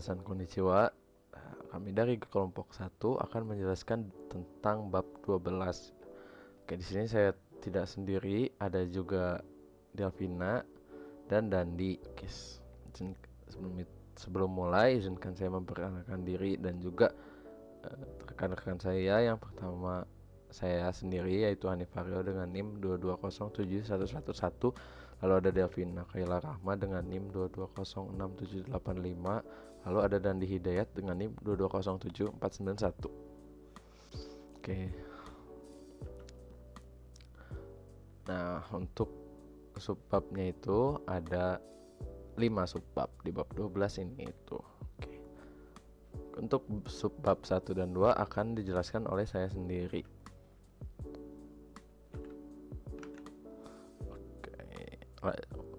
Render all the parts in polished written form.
San konnichiwa. Kami dari kelompok 1 akan menjelaskan tentang bab 12. Oke, di sini saya tidak sendiri, ada juga Delvina dan Dandi. Oke, sebelum mulai izinkan saya memperkenalkan diri dan juga rekan-rekan saya. Yang pertama saya sendiri yaitu Hanif Aryo dengan NIM 2207111. Lalu ada Delvina Kaila Rahma dengan NIM 2206785. Lalu ada Dandi Hidayat dengan NIM 2207491. Oke. Nah, untuk subbabnya itu ada 5 subbab di bab 12 ini itu. Oke. Untuk subbab 1 dan 2 akan dijelaskan oleh saya sendiri.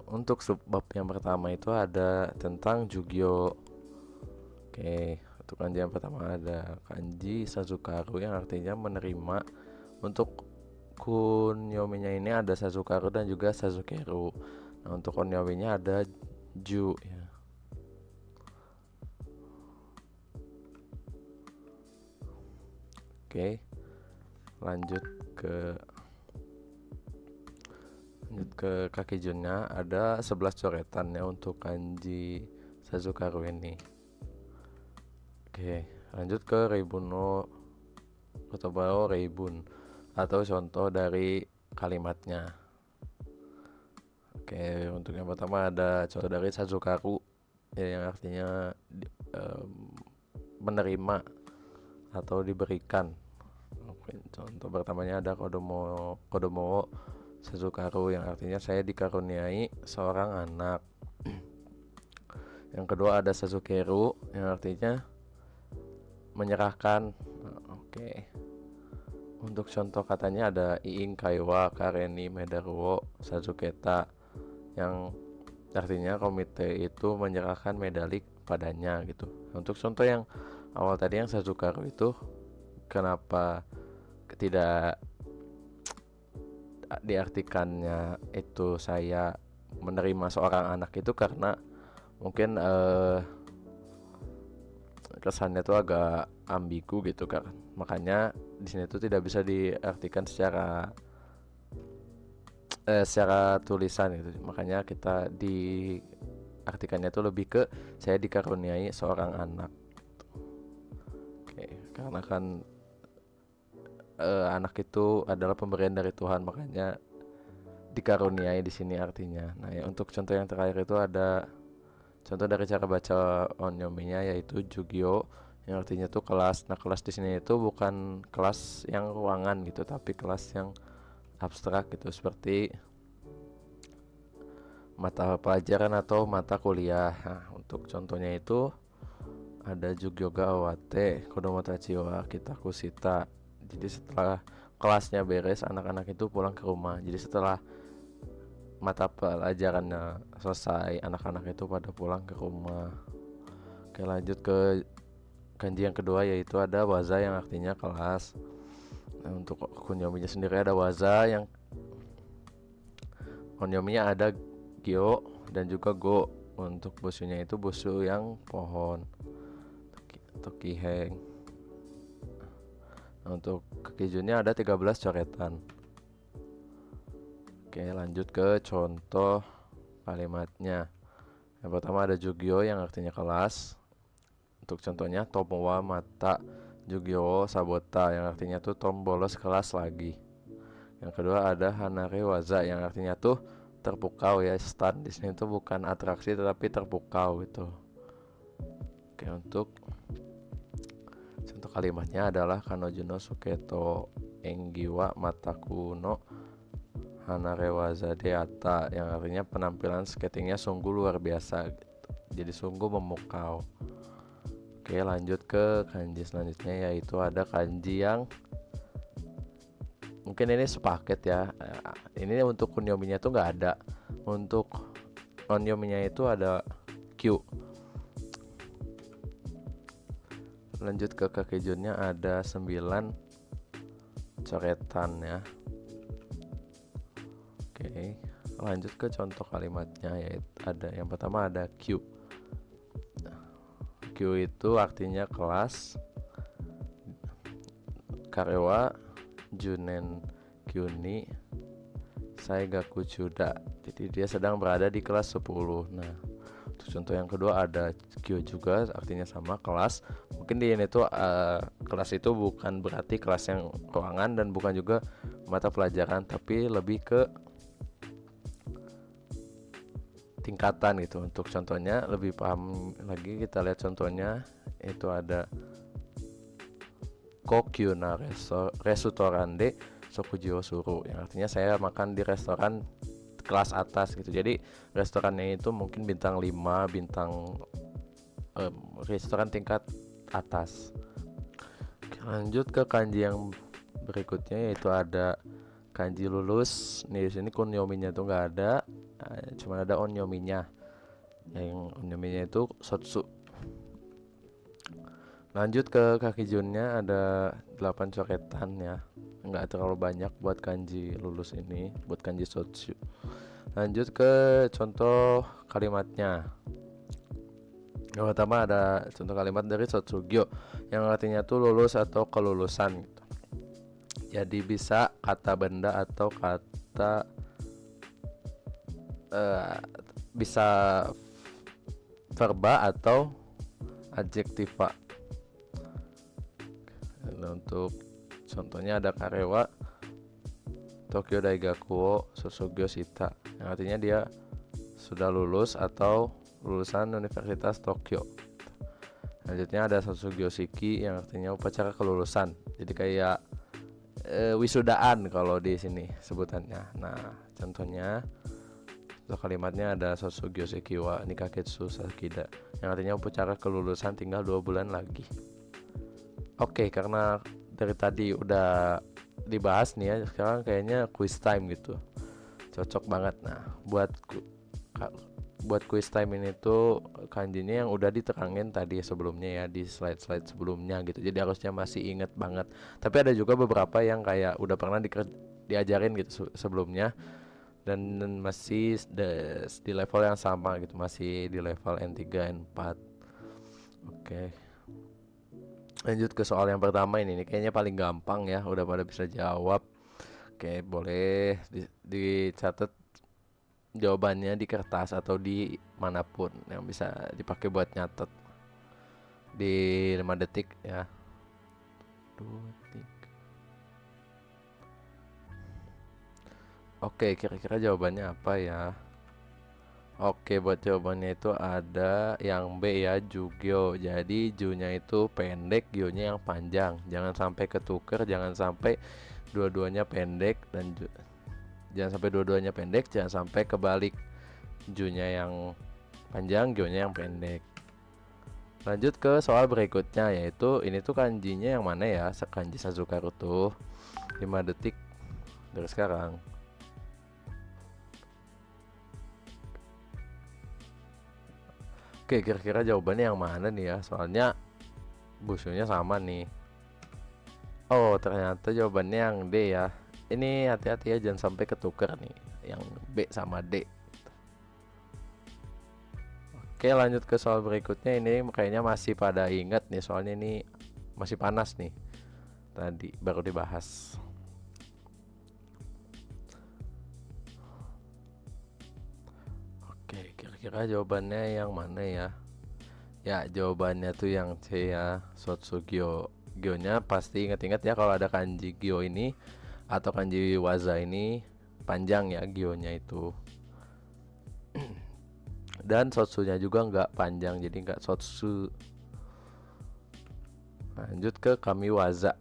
Untuk subbab yang pertama itu ada tentang Jugyo. Oke, untuk kanji yang pertama ada kanji Sazukaru yang artinya menerima. Untuk kunyominya ini ada Sazukaru dan juga Sazukeru. Nah, untuk onyominya ada Ju ya. Oke, lanjut ke kaki junnya ada 11 coretan ya untuk kanji Sazukaru ini. Oke, lanjut ke Reibuno Kotobao Reibun atau contoh dari kalimatnya. Oke, untuk yang pertama ada contoh dari Sazukaru ya, yang artinya menerima atau diberikan. Oke, contoh pertamanya ada Kodomo Sazukaru yang artinya saya dikaruniai seorang anak. Yang kedua ada Sazukeru yang artinya menyerahkan. Oke. Untuk contoh katanya ada Iing Kaiwa Kareni Medaruo Sazuketa yang artinya komite itu menyerahkan medali padanya gitu. Untuk contoh yang awal tadi yang Sazukaru itu kenapa tidak diartikannya itu saya menerima seorang anak itu karena mungkin kesannya tuh agak ambigu gitu kan. Makanya di sini tuh tidak bisa diartikan secara tulisan gitu. Makanya kita diartikannya tuh lebih ke saya dikaruniai seorang anak. Oke, karena kan anak itu adalah pemberian dari Tuhan, makanya dikaruniai di sini artinya. Nah, ya, untuk contoh yang terakhir itu ada contoh dari cara baca onyominya yaitu Jugyo yang artinya tuh kelas. Nah, kelas di sini itu bukan kelas yang ruangan gitu, tapi kelas yang abstrak gitu seperti mata pelajaran atau mata kuliah. Nah, untuk contohnya itu ada Jugyoga Awate Kodomo Tachi wa Kitakusita. Jadi setelah kelasnya beres, anak-anak itu pulang ke rumah. Jadi setelah mata pelajarannya selesai, anak-anak itu pada pulang ke rumah. Oke, lanjut ke kanji yang kedua yaitu ada waza yang artinya kelas. Nah, untuk kunyominya sendiri ada waza yang onyominya ada gyo dan juga go. Untuk busunya itu busu yang pohon atau kiheng. Nah, untuk kekijunnya ada 13 coretan. Oke, lanjut ke contoh kalimatnya. Yang pertama ada Jugyo yang artinya kelas. Untuk contohnya Tomowa Mata Jugyo Sabota yang artinya tuh Tom bolos kelas lagi. Yang kedua ada Hanare Waza yang artinya tuh terpukau ya, stand di sini tuh bukan atraksi tetapi terpukau gitu. Oke, untuk contoh kalimatnya adalah Kanojuno Suketo Enggiwa Mataku no Hanarewaza Deata yang artinya penampilan skatingnya sungguh luar biasa gitu. Jadi sungguh memukau. Oke, lanjut ke kanji selanjutnya yaitu ada kanji yang mungkin ini sepaket ya. Ini untuk kunyominya tuh nggak ada. Untuk onyominya itu ada Q. Lanjut ke kakejunnya ada 9 coretan ya. Oke, lanjut ke contoh kalimatnya yaitu ada yang pertama ada Q. Q itu artinya kelas. Karewa Junen Kyuni Saigaku Chuda. Jadi dia sedang berada di kelas 10. Nah, untuk contoh yang kedua ada Q juga artinya sama kelas. Mungkin di ini tuh kelas itu bukan berarti kelas yang ruangan dan bukan juga mata pelajaran, tapi lebih ke tingkatan gitu. Untuk contohnya lebih paham lagi, kita lihat contohnya itu ada Kokyu na restoran de Sokujiwo Suru, yang artinya saya makan di restoran kelas atas gitu. Jadi restorannya itu mungkin bintang 5, bintang restoran tingkat atas. Lanjut ke kanji yang berikutnya, yaitu ada kanji lulus. Nih di sini kunyominya tuh nggak ada, cuma ada onyominya. Yang onyominya itu sotsu. Lanjut ke kaki junnya, ada 8 coretan ya, nggak terlalu banyak buat kanji lulus ini, buat kanji sotsu. Lanjut ke contoh kalimatnya. Yang pertama ada contoh kalimat dari Sotsugyo, yang artinya tuh lulus atau kelulusan gitu. Jadi bisa kata benda atau kata bisa verba atau adjektiva. Untuk contohnya ada Karewa Tokyo Daigaku wo Sosogyo Shita, yang artinya dia sudah lulus atau lulusan Universitas Tokyo. Selanjutnya ada Sosogyo Shiki, yang artinya upacara kelulusan. Jadi kayak wisudaan kalau di sini sebutannya. Nah, contohnya untuk kalimatnya ada Sosogyo Shiki wa Nikaketsu Sakida, yang artinya upacara kelulusan tinggal 2 bulan lagi. Oke, karena dari tadi udah dibahas nih ya, sekarang kayaknya quiz time gitu. Cocok banget. Nah, buat quiz time ini tuh kanjinya yang udah diterangin tadi sebelumnya ya, di slide-slide sebelumnya gitu. Jadi harusnya masih inget banget. Tapi ada juga beberapa yang kayak udah pernah diajarin gitu sebelumnya, dan masih di level yang sama gitu, masih di level N3 N4. Oke. Lanjut ke soal yang pertama ini kayaknya paling gampang ya, udah pada bisa jawab. Oke, boleh dicatat jawabannya di kertas atau di manapun yang bisa dipakai buat nyatet. Di 5 detik ya. 2, 3. Oke, kira-kira jawabannya apa ya? Oke, buat jawabannya itu ada yang B ya, Jugyo. Jadi Ju-nya itu pendek, Gyo-nya yang panjang. Jangan sampai ketuker, jangan sampai dua-duanya pendek, dan jangan sampai dua-duanya pendek, jangan sampai kebalik. Ju-nya yang panjang, Gyo-nya yang pendek. Lanjut ke soal berikutnya, yaitu ini tuh kanjinya yang mana ya? Kanji Sazukaru tuh 5 detik dari sekarang. Oke, kira-kira jawabannya yang mana nih ya? Soalnya busunya sama nih. Oh, ternyata jawabannya yang D ya. Ini hati-hati ya, jangan sampai ketuker nih yang B sama D. Oke, lanjut ke soal berikutnya. Ini kayaknya masih pada ingat nih, soalnya ini masih panas nih. Tadi baru dibahas. Oke, kira-kira jawabannya yang mana ya? Ya, jawabannya tuh yang C ya, Sotsugyo. Gyo-nya pasti ingat-ingat ya, kalau ada kanji Gyo ini atau kanji Waza ini panjang ya Gyo-nya itu. Dan Sotsunya juga nggak panjang, jadi nggak Sotsu. Lanjut ke Kamiwaza.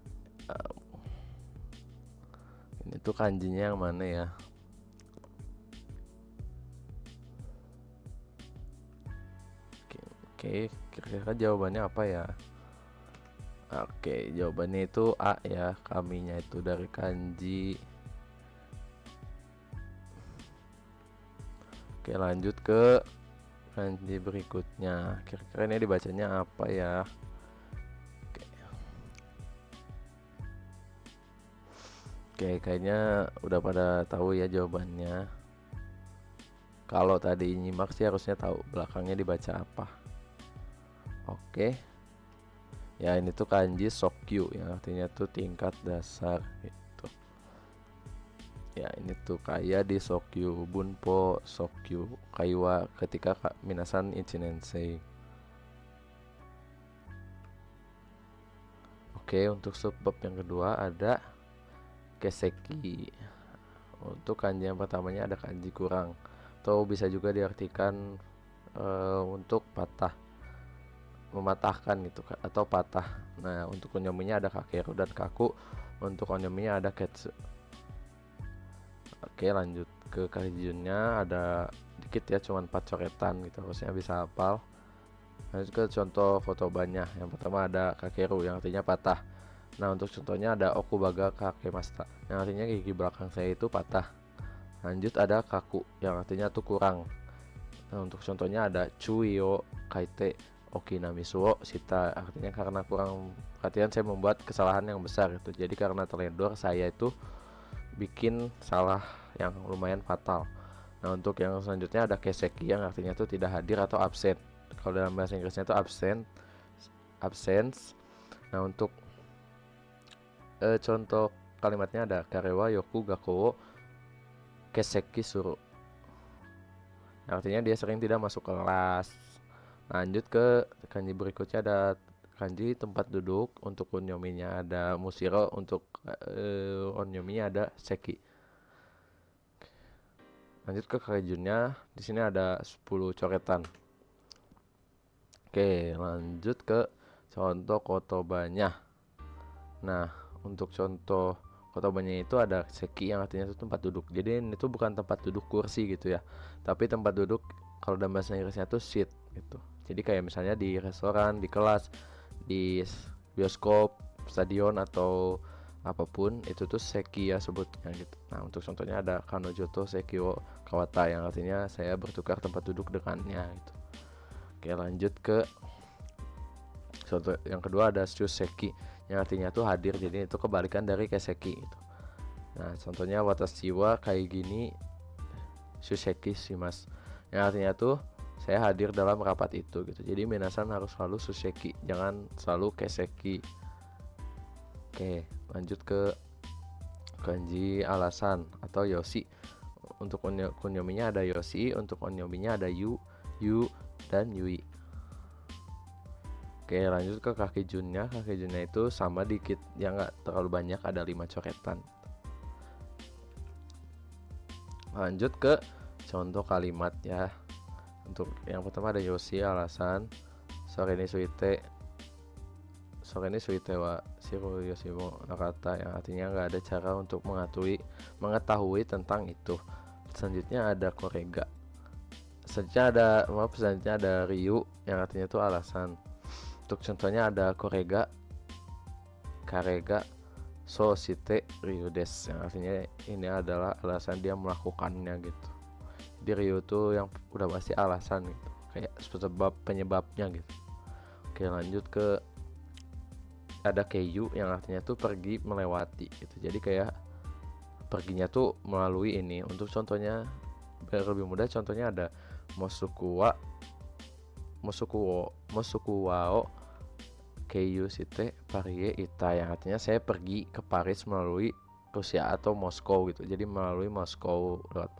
Ini tuh kanjinya yang mana ya? Oke, kira-kira jawabannya apa ya? Oke, jawabannya itu A ya, kaminya itu dari kanji. Oke, lanjut ke kanji berikutnya. Kira-kira ini dibacanya apa ya? Oke, kayaknya udah pada tahu ya jawabannya. Kalau tadi nyimak sih harusnya tahu belakangnya dibaca apa. Oke. Ya ini tuh kanji Sokyu yang artinya tuh tingkat dasar gitu. Ya ini tuh kayak di Sokyu Bunpo Sokyu Kaiwa ketika minasan ichinensei. Oke, untuk subbab yang kedua ada keseki. Untuk kanji yang pertamanya ada kanji kurang atau bisa juga diartikan untuk patah, mematahkan gitu atau patah. Nah untuk onyominya ada kakeru dan kaku, untuk onyominya ada ketsu. Oke, lanjut ke kanjunnya, ada dikit ya, cuman 4 coretan gitu, harusnya bisa hafal. Lanjut ke contoh kotobanya. Yang pertama ada kakeru yang artinya patah. Nah untuk contohnya ada okubaga kakemasta yang artinya gigi belakang saya itu patah. Lanjut ada kaku yang artinya tuh kurang. Nah untuk contohnya ada chuyo kaite okinamisuo sita, artinya karena kurang perhatian saya membuat kesalahan yang besar gitu. Jadi karena terledor saya itu bikin salah yang lumayan fatal. Nah untuk yang selanjutnya ada keseki yang artinya tuh tidak hadir atau absen. Kalau dalam bahasa Inggrisnya itu absence. Nah untuk contoh kalimatnya ada karewa yoku gakko keseki suru, artinya dia sering tidak masuk kelas. Lanjut ke kanji berikutnya, ada kanji tempat duduk, untuk onyominya ada mushiro, untuk onyominya ada seki. Lanjut ke kaijunnya, di sini ada 10 coretan. Oke, lanjut ke contoh kotobanya. Nah untuk contoh kotobanya itu ada seki yang artinya itu tempat duduk. Jadi ini tuh bukan tempat duduk kursi gitu ya, tapi tempat duduk kalau dalam bahasa Inggrisnya tuh seat gitu. Jadi kayak misalnya di restoran, di kelas, di bioskop, stadion atau apapun itu tuh seki ya sebutnya gitu. Nah untuk contohnya ada kanojoto seki wo kawata yang artinya saya bertukar tempat duduk dengannya gitu. Oke, lanjut ke contoh yang kedua ada shuseki yang artinya tuh hadir, jadi itu kebalikan dari keseki gitu. Nah contohnya watashi wa kayak gini shuseki shimasu yang artinya tuh saya hadir dalam rapat itu gitu. Jadi minasan harus selalu shuseki, jangan selalu keseki. Oke, lanjut ke kanji alasan atau yoshi. Untuk kunyominya ada yoshi, untuk onyominya ada yu dan yui. Oke, lanjut ke kaki junnya. Kaki junnya itu sama dikit, ya nggak terlalu banyak, ada 5 coretan. Lanjut ke contoh kalimat ya. Untuk yang pertama ada yoshi alasan, sore ni suite wa shiru yoshimo nakata, yang artinya nggak ada cara untuk mengetahui tentang itu. Selanjutnya ada korega. Selanjutnya ada ryu yang artinya itu alasan. Untuk contohnya ada korega karega so shite ryu des, yang artinya ini adalah alasan dia melakukannya gitu. Di ryu tuh yang udah pasti alasan gitu, kayak sebab penyebabnya gitu. Oke, lanjut ke ada keiyu yang artinya tuh pergi, melewati gitu. Jadi kayak perginya tuh melalui ini. Untuk contohnya biar lebih mudah, contohnya ada mosuku wao keiyu shite parie ita, yang artinya saya pergi ke Paris melalui Rusia atau Moskow gitu. Jadi melalui Moskow lewat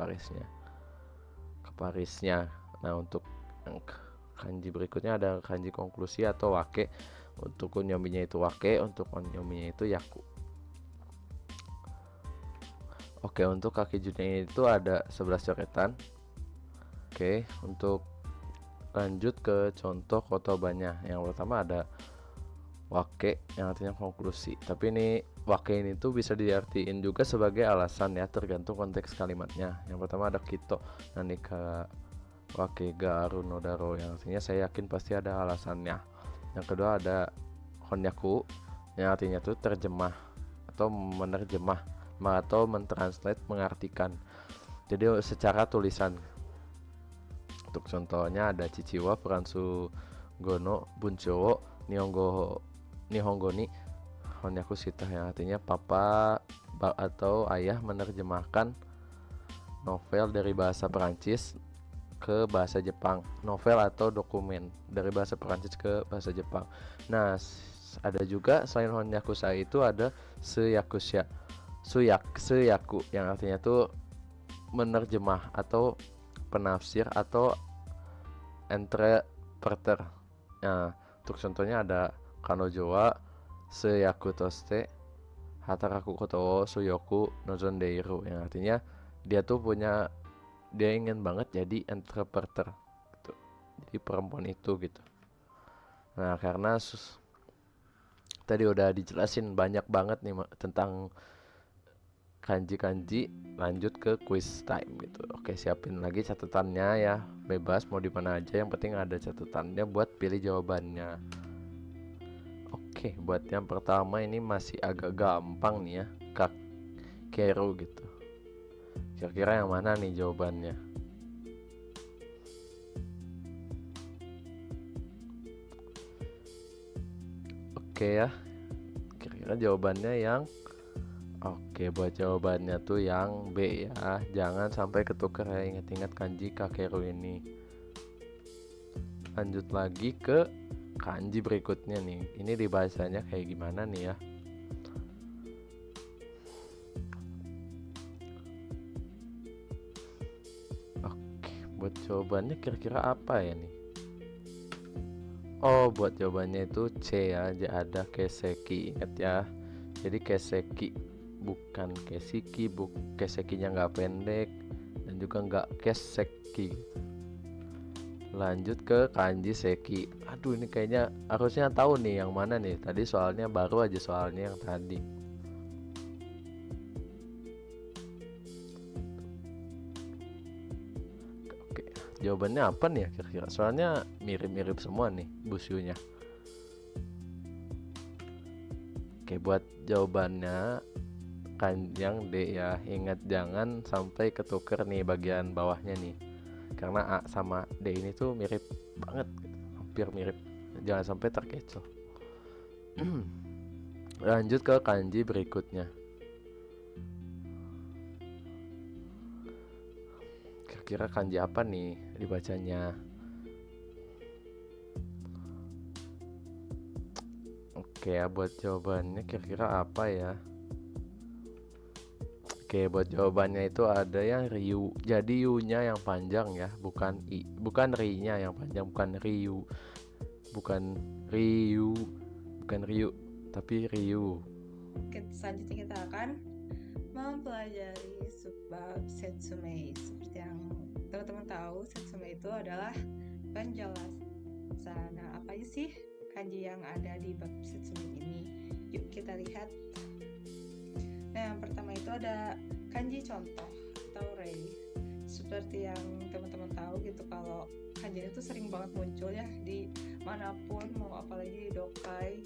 Parisnya. Nah untuk kanji berikutnya ada kanji konklusi atau wake. Untuk kunyominya itu wake, untuk onyominya itu yaku. Oke, untuk kaki junnya itu ada 11 coretan. Oke, untuk lanjut ke contoh kotobanya. Yang pertama ada wake yang artinya konklusi. Tapi ini wake ini tuh bisa diartiin juga sebagai alasan ya, tergantung konteks kalimatnya. Yang pertama ada kito nanika wake ga aru no daro, yang artinya saya yakin pasti ada alasannya. Yang kedua ada honyaku yang artinya tuh terjemah atau menerjemah atau mentranslate, mengartikan. Jadi secara tulisan. Untuk contohnya ada Chichiwa Furansu Gono Buncho Nihongo ni Honyaku Shita, yang artinya papa atau ayah menerjemahkan novel dari bahasa Perancis ke bahasa Jepang, novel atau dokumen dari bahasa Perancis ke bahasa Jepang. Nah, ada juga selain Honyakusai itu ada Seiyakusha, Seiyaku yang artinya tuh menerjemah atau penafsir atau interpreter. Nah, untuk contohnya ada Kanojo wa Seiyaku toste Hataraku koto Suyoku Nozondeiru, yang artinya dia ingin banget jadi interpreter gitu. Jadi perempuan itu gitu. Nah, karena tadi udah dijelasin banyak banget nih tentang kanji-kanji, lanjut ke quiz time gitu. Oke, siapin lagi catatannya ya. Bebas mau di mana aja, yang penting ada catatannya buat pilih jawabannya. Oke, buat yang pertama ini masih agak gampang nih ya. Kakeru gitu. Kira-kira yang mana nih jawabannya? Oke ya. Kira-kira jawabannya yang Oke, buat jawabannya tuh yang B ya. Jangan sampai ketukar ya, ingat-ingat kanji kakeru ini. Lanjut lagi ke kanji berikutnya nih. Ini dibacanya kayak gimana nih ya? Oke, buat jawabannya kira-kira apa ya nih? Oh, buat jawabannya itu C ya. Ada keseki, ingat ya. Jadi keseki, bukan kesiki, kesekinya nggak pendek dan juga nggak keseki. Lanjut ke kanji seki. Aduh, ini kayaknya harusnya tahu nih yang mana nih. Tadi soalnya baru aja soalnya yang tadi. Oke, jawabannya apa nih ya kira-kira? Soalnya mirip-mirip semua nih busyunya. Oke, buat jawabannya kan yang D ya. Ingat jangan sampai ketuker nih bagian bawahnya nih. Karena A sama D ini tuh mirip banget gitu. Hampir mirip. Jangan sampai terkecoh. Lanjut ke kanji berikutnya. Kira-kira kanji apa nih dibacanya? Oke ya, buat jawabannya kira-kira apa ya? Oke, buat jawabannya itu ada yang Ryu. Jadi U-nya yang panjang ya, bukan bukan Ri-nya yang panjang, bukan Ryu. Bukan Ryu, bukan Ryu, tapi Ryu. Selanjutnya kita akan mempelajari subbab Setsume. Seperti yang teman-teman tahu, Setsume itu adalah penjelasan. Nah, apa aja sih kanji yang ada di bab Setsume ini? Yuk kita lihat. Nah, yang pertama itu ada kanji contoh atau rei. Seperti yang teman-teman tahu gitu, kalau kanji itu sering banget muncul ya di manapun, mau apalagi di dokai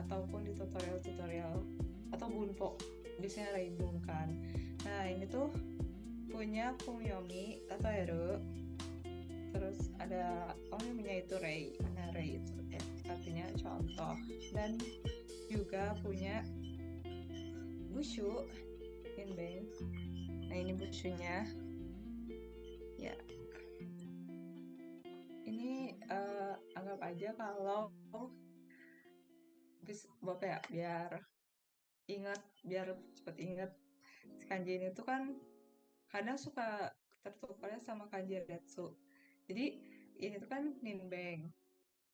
ataupun di tutorial-tutorial atau bunpo, biasanya reibungkan. Nah, ini tuh punya Kumyomi atau Eru. Terus ada Omyominya itu rei. Nah, rei itu ya, artinya contoh. Dan juga punya bushu Inbeng. Nah, ini bushunya ya. Ini anggap aja kalau Bapak ya, biar cepet ingat, kanji ini tuh kan kadang suka tertukarnya sama kanji retsu. Jadi ini tuh kan ninbeng.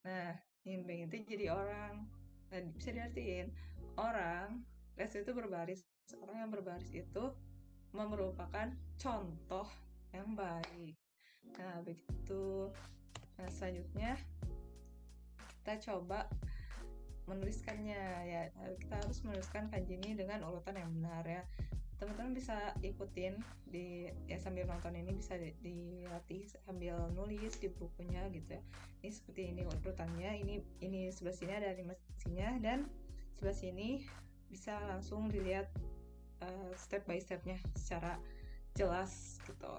Nah, ninbeng itu jadi orang. Nah, bisa diartiin orang, retsu itu berbaris. Orang yang berbaris itu merupakan contoh yang baik. Nah, begitu. Nah, selanjutnya kita coba menuliskannya ya. Kita harus menuliskan kanji ini dengan urutan yang benar ya. Teman-teman bisa ikutin sambil nonton ini, bisa dilatih sambil nulis di bukunya gitu ya. Ini seperti ini urutannya. Ini sebelah sini ada animasinya, dan sebelah sini bisa langsung dilihat step by stepnya secara jelas gitu.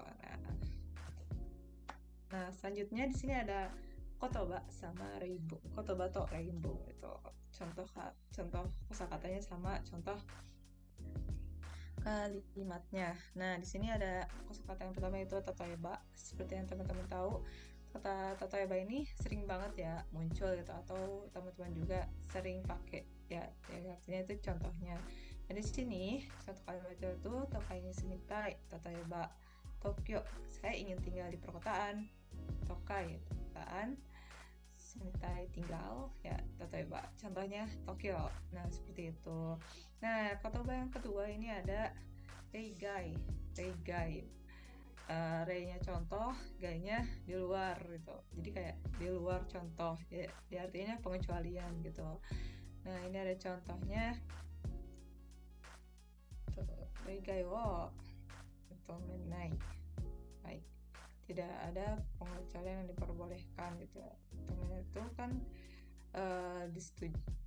Nah, selanjutnya di sini ada kotoba sama reimbu. Kotoba to reimbu itu contoh kosakatanya sama contoh kalimatnya. Nah, di sini ada kosakata yang pertama itu tatoeba. Seperti yang teman-teman tahu, kata tatoeba ini sering banget ya muncul gitu, atau teman-teman juga sering pakai ya, artinya itu contohnya. Nah, di sini contoh kalimatnya itu tokai ni sumitai tatoeba Tokyo, saya ingin tinggal di perkotaan. Tokai, perkotaan. Sumitai, tinggal ya, tatoeba contohnya Tokyo. Nah, seperti itu. Nah, kotoba yang kedua ini ada reigai. Reigai. Re-nya contoh, gai-nya di luar gitu. Jadi kayak di luar contoh. Ya, di artinya pengecualian gitu. Nah, ini ada contohnya. Reigai wo tomenai. Baik. Tidak ada pengecualian yang diperbolehkan gitu. Temen itu kan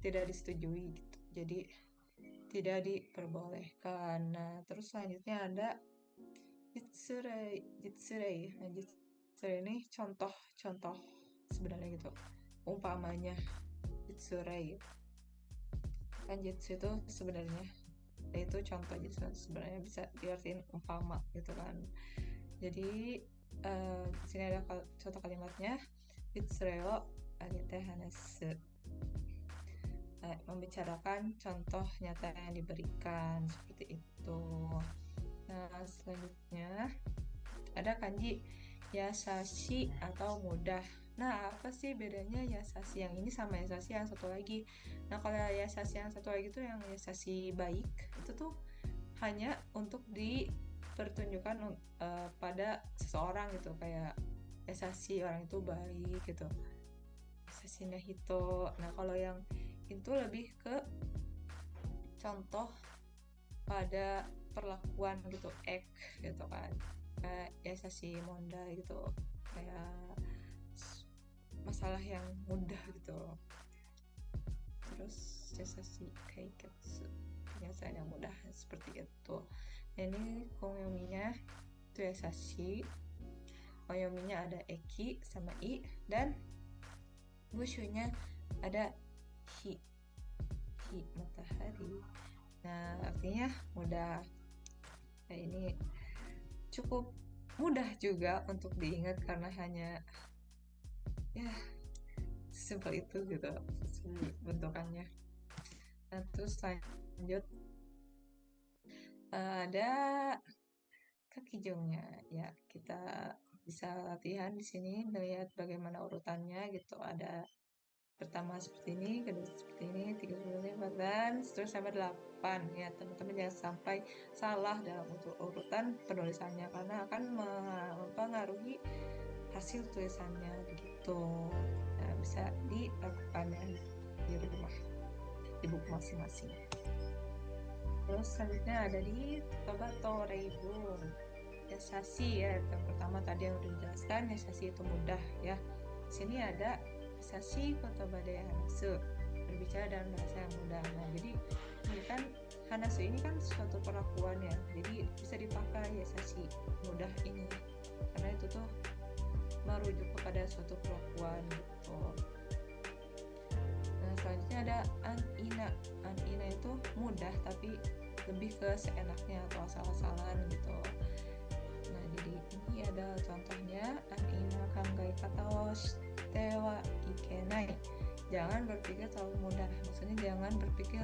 tidak disetujui gitu. Jadi tidak diperbolehkan. Nah, terus selanjutnya ada jitsurei. Jitsurei. Nah, jitsurei ini contoh sebenarnya gitu. Umpamanya jitsurei. Kan jitsu itu sebenarnya itu contoh, jitsu sebenarnya bisa diartiin umpama gitu kan. Jadi di sini ada contoh kalimatnya jitsurei wo agete hanasu. Membicarakan contoh nyata yang diberikan seperti itu. Nah, selanjutnya ada kanji yasashi atau mudah. Nah, apa sih bedanya yasashi yang ini sama yasashi yang satu lagi? Nah, kalau yasashi yang satu lagi itu yang yasashi baik, itu tuh hanya untuk dipertunjukkan pada seseorang gitu, kayak yasashi orang itu baik gitu. Yasashi nahito. Nah, kalau yang itu lebih ke contoh pada perlakuan gitu, gitu kan, kayak yasashi mondai gitu, kayak masalah yang mudah gitu. Terus yasashi kaiketsu, penyelesaian yang mudah seperti itu. Nah, ini konyominya itu yasashi. Konyominya ada eki sama i, dan bushunya ada hi matahari. Nah, artinya mudah. Nah, ini cukup mudah juga untuk diingat karena hanya ya simpel itu gitu bentukannya. Nah, terus lanjut ada kakijongnya ya, kita bisa latihan di sini melihat bagaimana urutannya gitu. Ada pertama seperti ini, kedua seperti ini, 3 seperti ini, dan terus sampai 8 ya. Teman-teman jangan sampai salah dalam urutan penulisannya karena akan mempengaruhi hasil tulisannya begitu. Nah, bisa dilakukan di rumah, di buku masing-masing. Terus selanjutnya ada di Tobato Reibun. Yasashi ya, yang pertama tadi yang udah dijelaskan, yasashi itu mudah ya. Di sini ada yasashi kotoba de hanasu, berbicara dalam bahasa yang mudah. Nah, jadi ini kan hanasu ini kan suatu perlakuan ya, jadi bisa dipakai yasashi mudah ini karena itu tuh merujuk kepada suatu perlakuan gitu. Nah, selanjutnya ada an-ina. An-ina itu mudah tapi lebih ke seenaknya atau asal-asalan gitu. Nah, jadi ini ada contohnya, an-ina kangai kata wo shite wa ikenai. Jangan berpikir terlalu mudah. Maksudnya jangan berpikir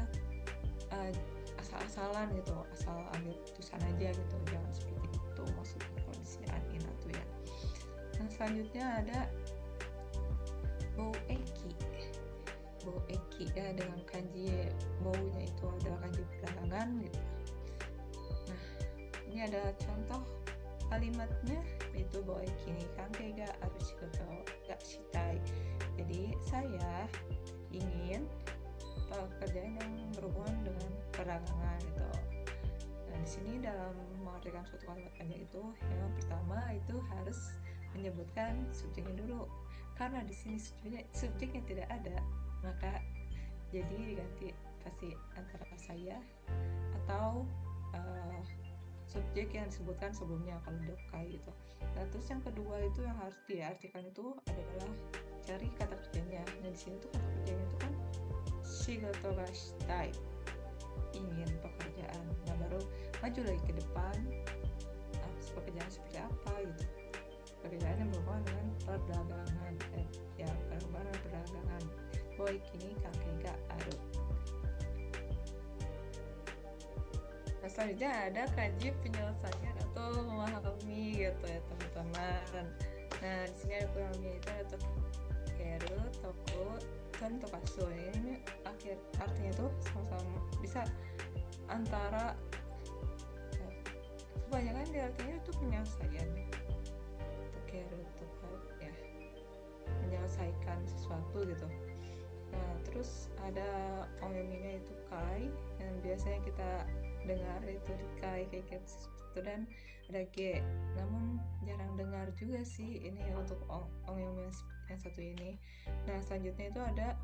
asal-asalan gitu, asal ambil putusan aja gitu. Jangan seperti itu maksudnya kondisi an-ina tuh ya. Nah, selanjutnya ada boeki. Boeki ya, dengan kanji bounya itu adalah kanji perdagangan gitu. Nah, ini ada contoh kalimatnya, yaitu boeki ni kankei ga aru shikoto ga shitai. Jadi saya ingin pekerjaan yang berhubungan dengan perdagangan gitu. Nah, di sini dalam mengartikan suatu kalimat panjang itu, yang pertama itu harus menyebutkan subjeknya dulu. Karena di sini subjeknya tidak ada, maka jadi diganti pasti antara saya atau subjek yang disebutkan sebelumnya kalau dokai gitu. Nah, terus yang kedua itu yang harus diartikan itu adalah cari kata kerjanya. Nah, di sini tuh kata kerjanya itu kan shigoto ga shitai. ingin pekerjaan. Nah, baru maju lagi ke depan, pekerjaan seperti apa gitu. Pekerjaan yang berhubungan dengan perdagangan, ya perkembangan perdagangan. Boy kini kakek gak aduh. Nah, selanjutnya ada kaji penyelesaian atau memahami gitu ya teman-teman. Nah, di sini ada kurangnya itu ada tokeru, toku, dan tokasu. Ini artinya tuh sama-sama bisa antara kebanyakan di artinya itu penyelesaian. Tokeru, tokaru ya menyelesaikan sesuatu gitu. Nah, terus ada onyominya itu kai yang biasanya kita dengar itu di kai kayak gitu dan ada G, namun jarang dengar juga sih ini untuk onyomi yang satu ini. Nah, selanjutnya itu ada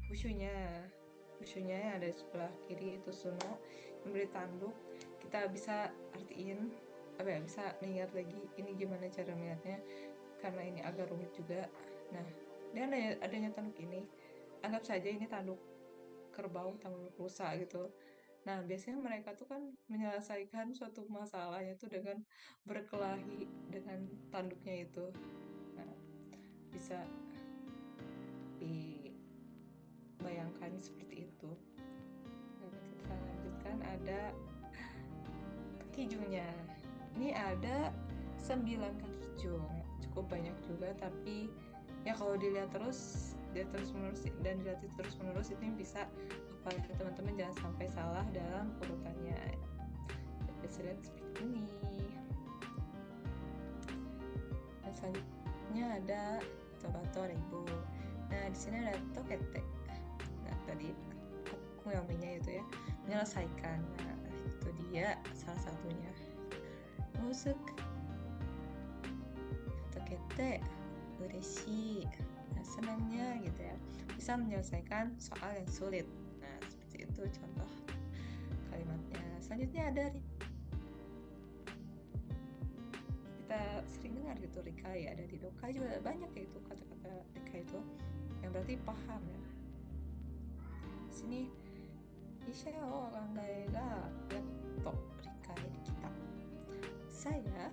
bushunya yang ada di sebelah kiri itu suno yang beri tanduk. Kita bisa artiin bisa mengingat lagi ini gimana cara melihatnya karena ini agak rumit juga. Nah, dan adanya tanduk ini, anggap saja ini tanduk kerbau, tanduk rusa gitu. Nah, biasanya mereka tuh kan menyelesaikan suatu masalahnya tuh dengan berkelahi dengan tanduknya itu. Nah, bisa dibayangkan seperti itu. Nah, kita lanjutkan ada kaki jungnya. Ini ada 9 kaki jung. Cukup banyak juga, tapi ya kalau dilihat terus dia terus menerus dan dilatih terus menerus ini bisa apa teman-teman jangan sampai salah dalam urutannya. Bisa lihat seperti ini. Dan selanjutnya ada tobato ribu. Nah, di sini ada tokete. Nah, tadi kuyominya itu ya menyelesaikan. Nah, itu dia salah satunya. Musik tokete ureshi. Nah, senangnya gitu ya bisa menyelesaikan soal yang sulit. Nah, seperti itu contoh kalimatnya. Selanjutnya ada kita sering dengar gitu rikai, ada di dokai juga banyak ya itu kata-kata rikai itu yang berarti paham ya. Di sini Isha o kangae ga yatto rikai di kita. Saya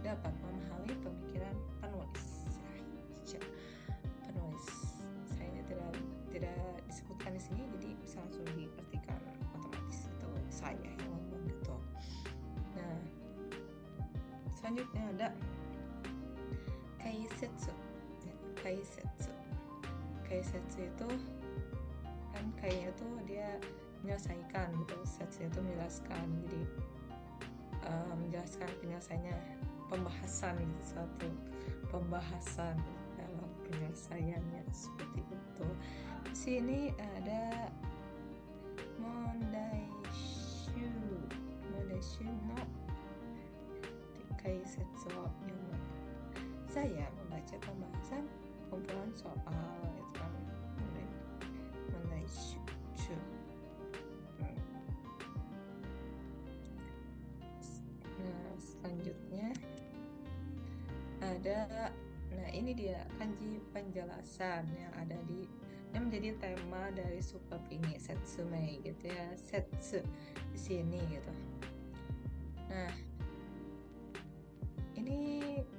dapat memahami pemikiran penulis. Penulis. Sayanya tidak disebutkan di sini, jadi bisa langsung diartikan otomatis itu saya yang ngomong gitu. Nah, selanjutnya ada kaisetsu. Kaisetsu itu kan kayaknya tuh dia menyelesaikan gitu, setsu itu menjelaskan, jadi menjelaskan penyelesaiannya, pembahasan gitu, suatu pembahasan dalam penyelesaiannya seperti itu. Di sini ada Mondaishu no Kaisetsu o yomu. Saya membaca pembahasan kumpulan soal itu kan Mondaishu. Nah, selanjutnya ada, nah ini dia kanji penjelasan yang ada yang menjadi tema dari subbab ini, setsume gitu ya, setsu di sini gitu. Nah, ini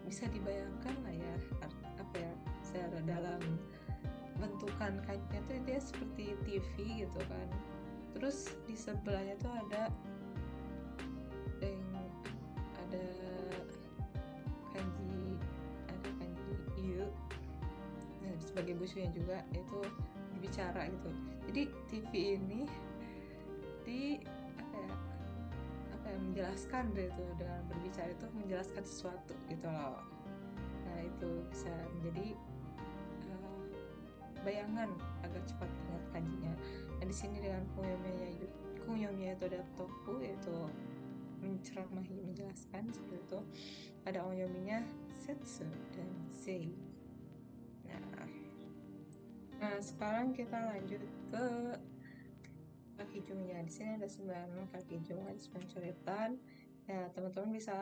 bisa dibayangkan lah ya apa ya secara dalam bentukan kanjinya tuh dia seperti TV gitu kan. Terus di sebelahnya tuh ada kanji yu. Nah, sebagai bushunya juga itu bicara gitu. Jadi TV ini menjelaskan gitu, dengan berbicara itu menjelaskan sesuatu gitu loh. Nah, itu bisa menjadi bayangan agar cepat ingat kanjinya. Nah, di sini dengan kunyomiya itu ada toku, yaitu menceramahi, menjelaskan seperti itu. Ada onyominya setsu dan sei. Nah, sekarang kita lanjut ke kaki jungnya. Di sini ada 9 kaki jung, ada 9 coretan. Ya, teman-teman bisa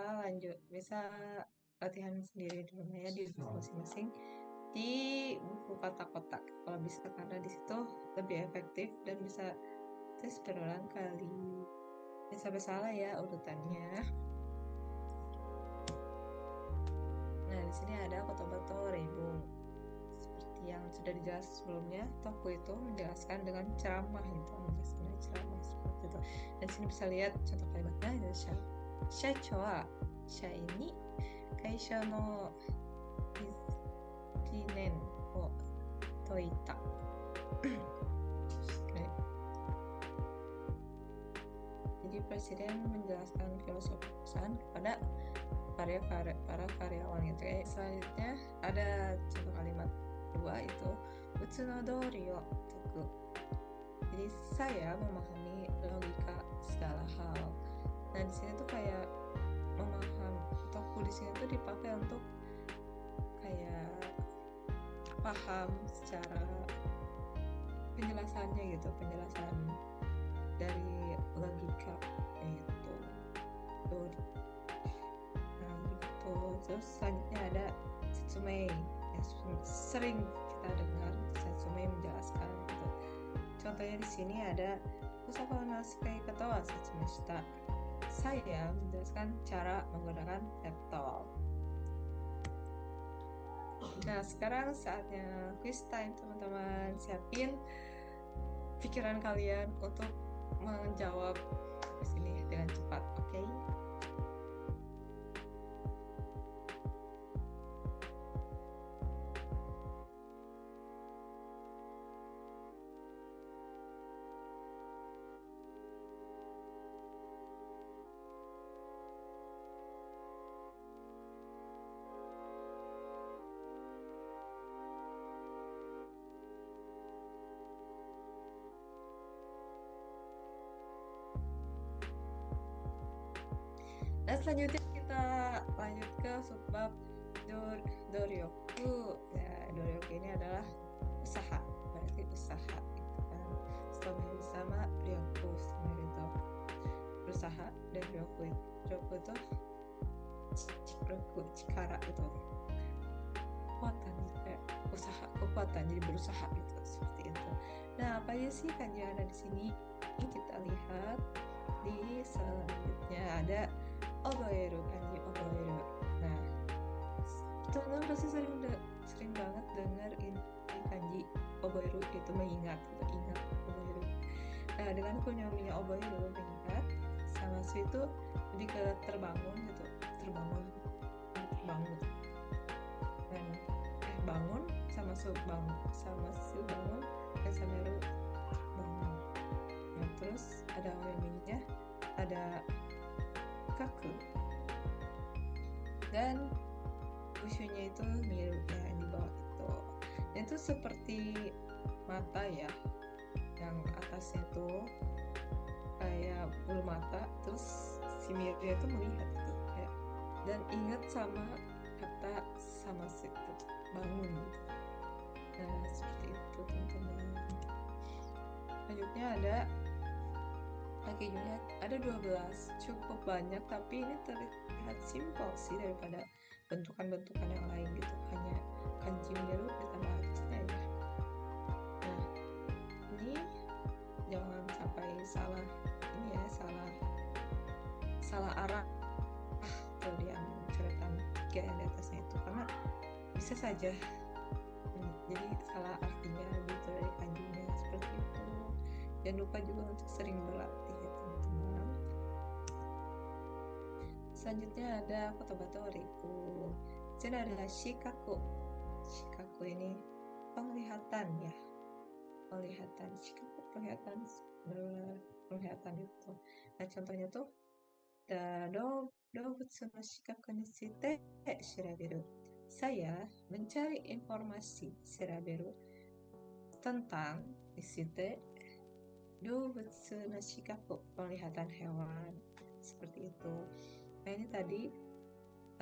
latihan sendiri di rumah ya, di buku masing-masing, di buku kata kotak kalau bisa, karena di situ lebih efektif dan bisa otomatis berulang kali. Jangan sampai salah ya urutannya. Nah, di sini ada kotobato reibung. Seperti yang sudah dijelaskan sebelumnya, toku itu menjelaskan dengan ceramah gitu, menjelaskan dengan ceramah seperti itu. Dan sini bisa lihat contoh kalimatnya ada shacho wa shai ni kaisha no rinen o toita. Oke. Jadi presiden menjelaskan filosofi perusahaan kepada para karyawan gitu ya. Selanjutnya ada contoh kalimat kedua itu utsunodori o toku. Jadi saya memahami logika segala hal. Nah di sini tuh kayak memaham toku di sini tuh dipakai untuk kayak paham secara penjelasannya gitu, penjelasan dari logika itu. Nah gitu. Terus selanjutnya ada Satsume yang sering kita dengar. Satsume menjelaskan gitu. Contohnya di sini ada Osaka Nasukai kata wa Satsumeshita. Saya menjelaskan cara menggunakan laptop. Nah, sekarang saatnya quiz time, teman-teman. Siapin pikiran kalian untuk menjawab quiz ini dengan cepat, oke? Dan selanjutnya kita lanjut ke subbab doryoku. Ya, doryoku ini adalah usaha, berarti usaha gitu kan. Stomeru sama ryoku, stomeru itu berusaha, dan ryoku itu cikara itu kekuatan, kayak usaha, kekuatan, jadi berusaha gitu, seperti itu. Nah, apa aja sih kanji yang ada di sini? Kita lihat di selanjutnya ada oboeru, kanji oboeru. Nah, teman-teman pasti sering banget dengar ini kanji oboeru itu mengingat, gitu, ingat oboeru. Nah, dengan kunyominya oboeru, mengingat, sama su itu lebih ke terbangun gitu, terbangun. Dan bangun sama su bangun, dan sameru bangun. Nah, terus ada oyominya, ada kaku, dan ushunya itu miru ya, di bawah itu. Dan itu seperti mata ya, yang atasnya tuh kayak bulu mata, terus si mirunya itu melihat gitu ya. Dan ingat sama kata sama itu bangun gitu. Nah, seperti itu teman-teman. Selanjutnya ada kakinya ada 12, cukup banyak, tapi ini terlihat simpel sih daripada bentukan-bentukan yang lain gitu, hanya kanji miru ditambah atasnya aja. Nah, ini jangan sampai salah ini ya, salah arah tuh di yang coretan 3 yang di atasnya itu, karena bisa saja jadi salah artinya gitu dari kanjinya, seperti itu. Jangan lupa juga untuk sering berlatih ya teman-teman. Selanjutnya ada kotobato riku. Sini adalah shikaku. Shikaku ini penglihatan ya, penglihatan. Shikaku penglihatan, penglihatan itu. Nah, contohnya tuh doubutsu no shikaku ni tsute shiraberu. Saya mencari informasi, shiraberu, tentang disite doubutsu no shikaku, penglihatan hewan, seperti itu. Nah, ini tadi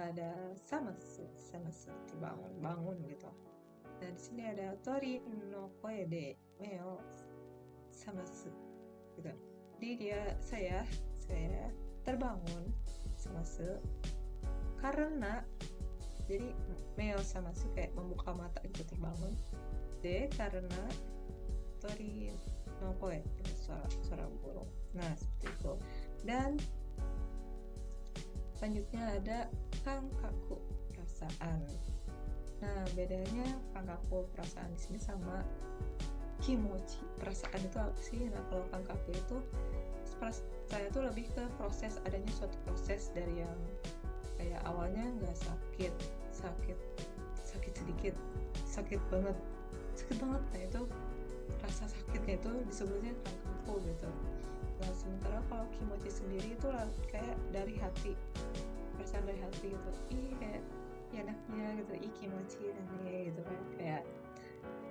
ada samasu seperti bangun gitu. Nah, di sini ada tori no koe de meo samasu gitu. Jadi saya terbangun samasu karena, jadi meo samasu kayak membuka mata gitu, terbangun, de karena tori nokoe itu suara burung. Nah seperti itu. Dan selanjutnya ada kankaku, perasaan. Nah bedanya kankaku perasaan di sini sama kimochi, perasaan itu apa sih? Nah kalau kankaku itu perasaan itu lebih ke proses, adanya suatu proses dari yang kayak awalnya nggak sakit sedikit, sakit banget. Nah itu rasa sakitnya itu disebutnya kankaku gitu. Nah sementara kalau kimochi sendiri itu kayak dari hati, perasaan dari hati gitu. Kayak enaknya gitu, kimochi nih gitu kan, kayak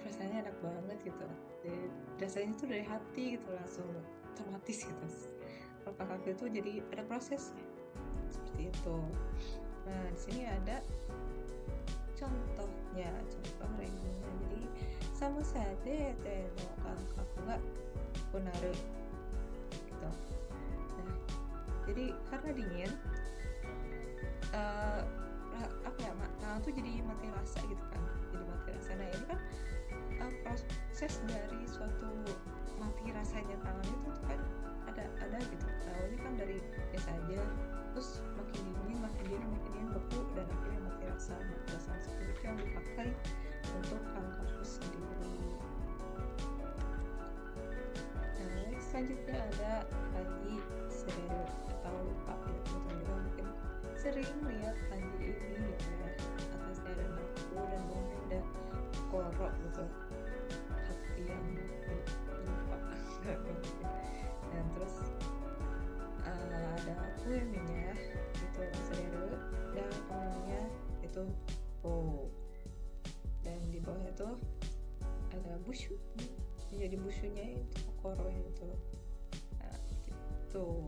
perasaannya enak banget gitu. Jadi rasanya itu dari hati gitu, langsung otomatis gitu. Kalau kankaku itu jadi ada prosesnya seperti itu. Nah di sini ada contohnya, contoh regunya. Jadi sama saja no kankaku ga unaru gitu. Nah jadi karena dingin, apa ya, tangan tuh jadi mati rasa gitu kan, jadi mati rasa. Nah ini kan proses dari suatu mati rasanya tangan itu tuh kan ada gitu. Awalnya kan dari biasa aja, terus makin dingin beku, dan akhirnya mati rasa seperti itu yang dipakai untuk kankaku sendiri. Nah selanjutnya ada kanji sereru atau lupa ya, teman-teman mungkin sering lihat kanji ini gitu ya, atasnya ada naku dan bawahnya ada koro gitu, hati yang lupa. Dan terus ada ueminya itu sereru, dan omenya itu dan di bawahnya tuh ada bushu, jadi bushunya itu koronya itu. Nah gitu.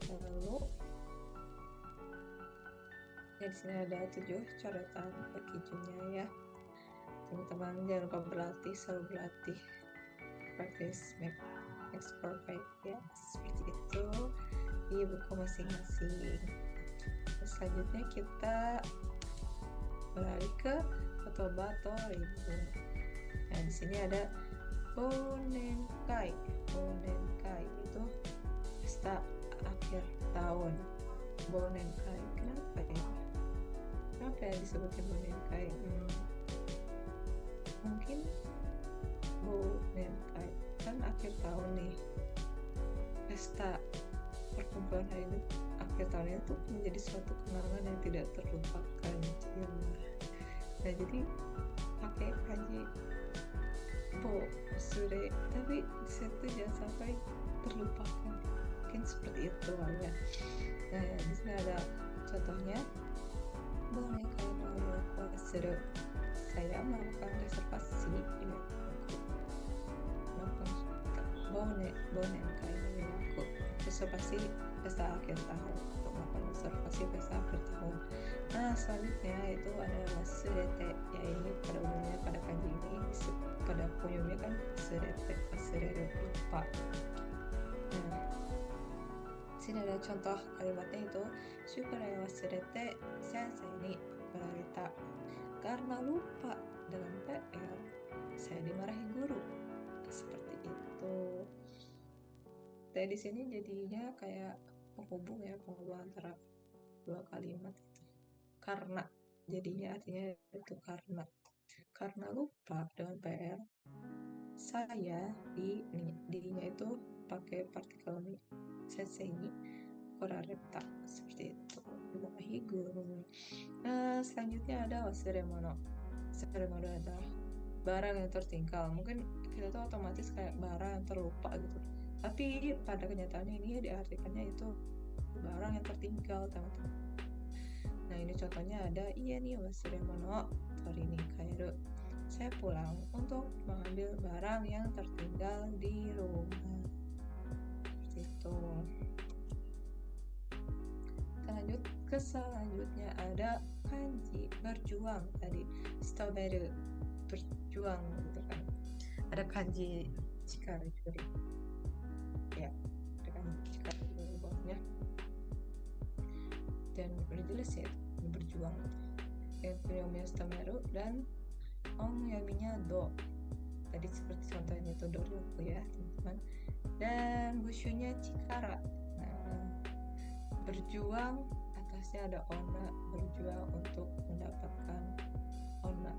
Lalu ya di sini ada 7 coretan kijunya ya. Teman-teman jangan lupa selalu berlatih, practice makes perfect ya, seperti itu di buku masing-masing. Terus selanjutnya kita beralih ke kotoba atau ribu. Nah di sini ada Bonenkai itu pesta akhir tahun. Bonenkai, kenapa ya disebutnya Bonenkai? Mungkin Bonenkai kan akhir tahun nih, pesta perkumpulan hari ini akhir tahun itu menjadi suatu kenangan yang tidak terlupakan. Nah jadi pakai kanji sure, tapi disitu jangan sampai terlupakan, mungkin seperti itu ya. Nah di sini ada contohnya, boneka no yoko suru, saya melakukan reservasi di boneka no yoko, reservasi pesta akhir tahun, untuk melakukan reservasi pesta akhir tahun. Nah selanjutnya itu ada wasurete, ya ini pada umumnya pada kanji ini pada umumnya kan wasurete, lupa. Nah sini ada contoh kalimatnya itu, syukurai wasurete sensei ni okorareta, karena lupa dalam PR saya dimarahi guru, seperti itu. Dan di sini jadinya kayak penghubung antara dua kalimat gitu. Karena jadinya artinya itu karena lupa dengan PR saya dinya itu pakai partikel ni, sensei ni korareta, seperti itu, dimarahi guru. Nah selanjutnya ada wasuremono adalah barang yang tertinggal. Mungkin kita tuh otomatis kayak barang yang terlupa gitu, tapi pada kenyataannya ini diartikannya itu barang yang tertinggal, teman-teman. Nah ini contohnya ada, iya nih wasuremono tori ni kaeru, saya pulang untuk mengambil barang yang tertinggal di rumah, seperti itu. Selanjutnya ada kanji berjuang, tadi stoberu, berjuang gitu kan. Ada kanji chikaru ya, ada kanji chikaru di bawahnya, dan udah jelas ya berjuang. Yang punya stomeru dan yaminya do, tadi seperti contohnya itu itu Doryoku ya teman-teman. Dan Bushunya Chikara. Nah, berjuang, atasnya ada Onna, berjuang untuk mendapatkan Onna.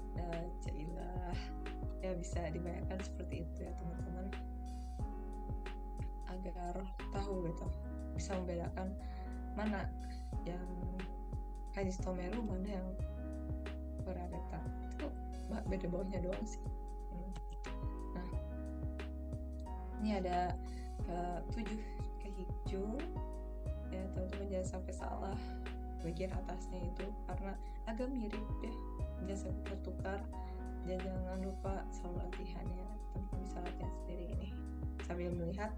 Cailah, ya bisa dibayangkan seperti itu ya teman-teman, agar tahu gitu, bisa membedakan mana yang Kanji Stomeru, mana yang Kurareta. Itu beda bawahnya doang sih. Nah, ini ada 7 Kehikjun ya teman-teman, jangan sampai salah bagian atasnya itu karena agak mirip ya, jangan sampai tertukar. Dan jangan lupa selalu latihannya, teman-teman bisa latihan sendiri ini sambil melihat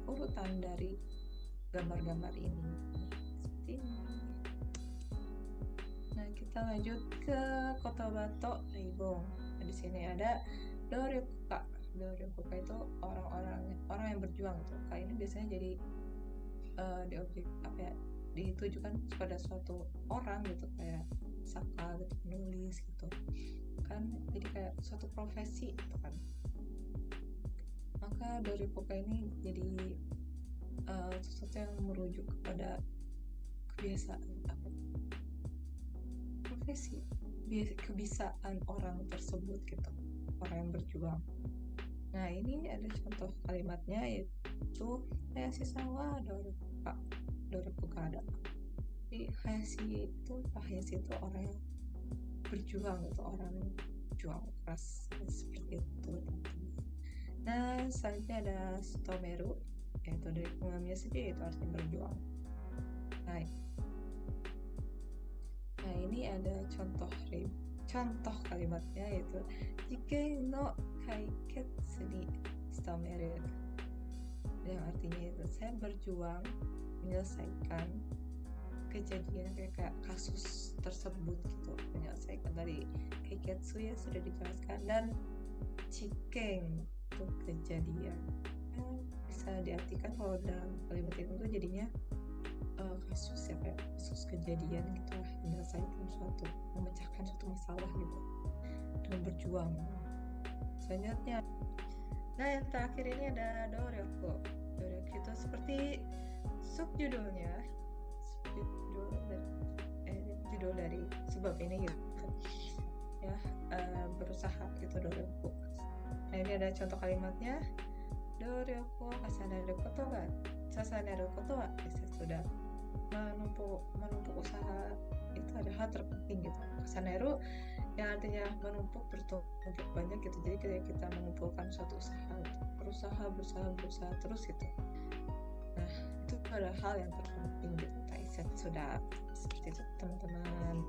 urutan dari gambar-gambar ini seperti ini. Nah, kita lanjut ke Kotobato Reibong. Nah, di sini ada Doryokuka. Doryokuka itu orang yang berjuang gitu. Kayak ini biasanya jadi di objek apa ya, ditujukan pada suatu orang gitu, kayak saka gitu, penulis gitu kan, jadi kayak suatu profesi gitu kan. Maka Doryokuka ini jadi sesuatu yang merujuk kepada kebiasaan profesi, kebiasaan orang tersebut gitu, orang yang berjuang. Nah, ini ada contoh kalimatnya, yaitu Hayashisawa Doryokuka ada. Jadi Hayashi itu orang yang berjuang gitu, orang yang berjuang keras seperti itu. Nah, selanjutnya ada Stomeru, yaitu dari pengamnya sendiri, itu artinya berjuang. Nah, ini ada contoh kalimatnya, yaitu Jiken no kaiketsu ni Stomeru, yang artinya itu saya berjuang menyelesaikan kejadian kayak kasus tersebut gitu, menyelesaikan dari kaiketsu ya sudah dijelaskan, dan chiken itu kejadian. Bisa diartikan kalau dalam kalimat itu tuh jadinya kasus ya, kayak kasus kejadian gitu lah, menyelesaikan memecahkan suatu masalah gitu dengan berjuang. Selanjutnya, nah yang terakhir ini ada Doryoku. Doryoku itu seperti subjudulnya, judul dari sebab ini gitu ya, berusaha gitu Doryoku. Nah, ini ada contoh kalimatnya. Doryoku kasaneru koto wa sudah menumpuk usaha itu ada hal terpenting gitu. Kasaneru yang artinya menumpuk, bertumpuk banyak gitu. Jadi ketika kita mengumpulkan suatu usaha, berusaha terus gitu. Nah, itu ada hal yang terpenting gitu. Taiset sudah seperti itu teman-teman.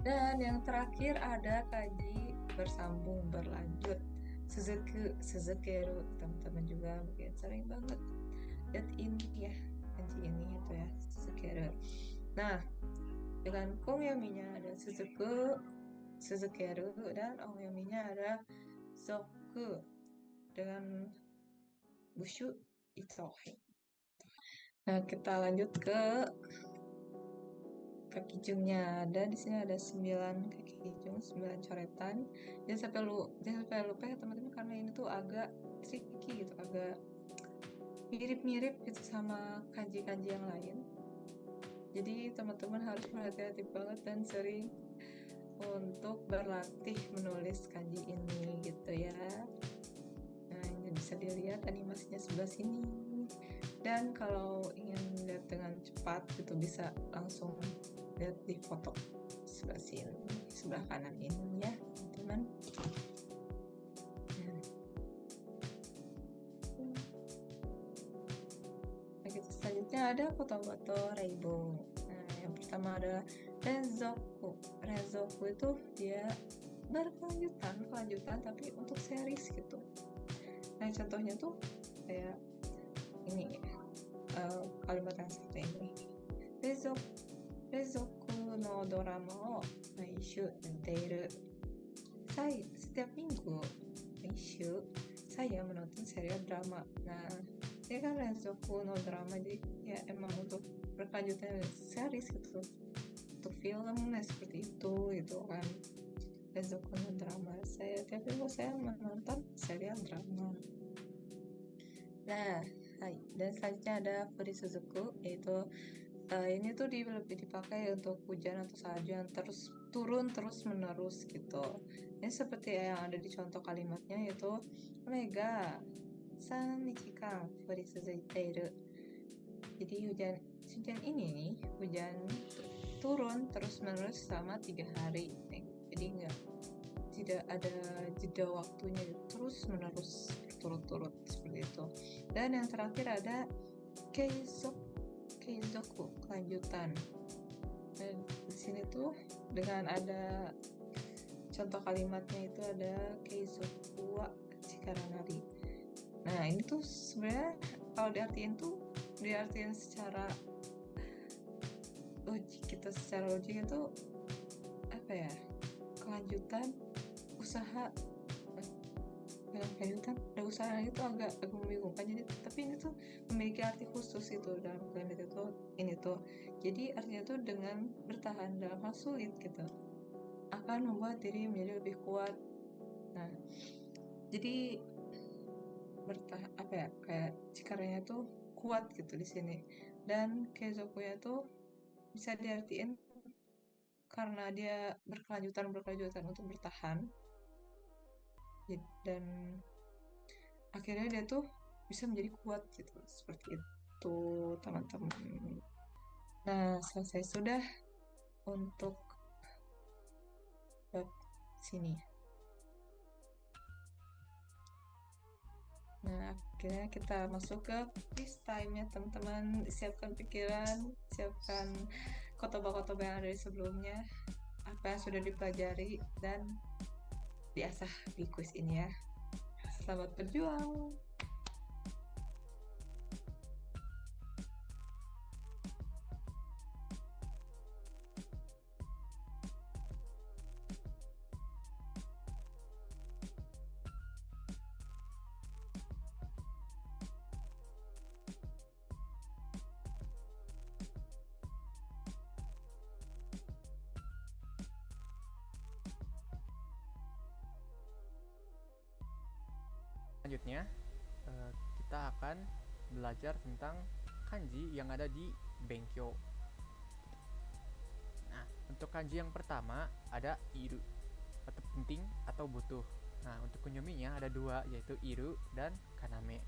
Dan yang terakhir ada kanji bersambung berlanjut, Suzukeru. Teman-teman juga mungkin sering banget lihat ini ya, kanji ini itu ya, Suzukeru. Nah, dengan Kongyaminya ada Suzukeru, dan Ongyaminya ada Zoku dengan Bushu Itohi. Nah, kita lanjut ke kaki jungnya. Ada di sini ada 9 kaki jung, 9 coretan. Jangan sampai lupa ya teman-teman, karena ini tuh agak tricky gitu, agak mirip-mirip gitu sama kanji-kanji yang lain. Jadi teman-teman harus berhati-hati banget dan sering untuk berlatih menulis kanji ini gitu ya. Nah, ini bisa dilihat animasinya sebelah sini. Dan kalau ingin lihat dengan cepat gitu, bisa langsung lihat di foto sebelah sini, sebelah kanan ini ya teman-teman. Selanjutnya ada Kotobato Reibong. Nah, yang pertama ada Renzoku. Renzoku itu dia berkelanjutan tapi untuk series gitu. Nah, contohnya tuh kayak ini kalimat yang satu ini. Renzoku no drama o maishu nenteiru. Setiap minggu maishu saya menonton serial drama. Nah, ini kan Renzoku no drama, jadi ya emang untuk berkelanjutan series gitu, untuk film, nah seperti itu gitu kan. Keizoku no drama. Tiap minggu saya menonton serial drama. Nah, dan selanjutnya ada Furi Suzuku, yaitu ini tuh lebih dipakai untuk hujan atau salju yang terus turun terus menerus gitu. Ini seperti yang ada di contoh kalimatnya, yaitu Omega san nichikan furi suzuiteiru. Jadi hujan ini nih, hujan turun terus menerus selama 3 hari. Jadi tidak ada jeda waktunya, terus menerus turut-turut seperti itu. Dan yang terakhir ada keizoku, kelanjutan. Dan di sini tuh dengan ada contoh kalimatnya itu ada keizoku wa chikaranari. Nah, ini tuh sebenarnya kalau diartiin secara logik itu apa ya? Kelanjutan usaha kelanjutan ada usaha itu agak membingungkan. Jadi tapi ini tuh memiliki arti khusus itu dalam kalimat itu ini tuh. Jadi artinya tuh dengan bertahan dalam hal sulit gitu akan membuat diri menjadi lebih kuat. Nah, jadi bertahan apa ya, kayak cikaranya tuh kuat gitu di sini. Dan keizokunya tuh bisa diartiin karena dia berkelanjutan untuk bertahan. Dan akhirnya dia tuh bisa menjadi kuat gitu, seperti itu teman-teman. Nah, selesai sudah untuk bab sini. Nah, akhirnya kita masuk ke quiz time ya teman-teman. Siapkan pikiran, siapkan kotoba-kotoba yang ada di sebelumnya, apa yang sudah dipelajari, dan diasah di quiz ini ya. Selamat berjuang! Selanjutnya kita akan belajar tentang kanji yang ada di Benkyo. Nah, untuk kanji yang pertama ada iru atau penting atau butuh. Nah, untuk kunyominya ada 2, yaitu iru dan kaname.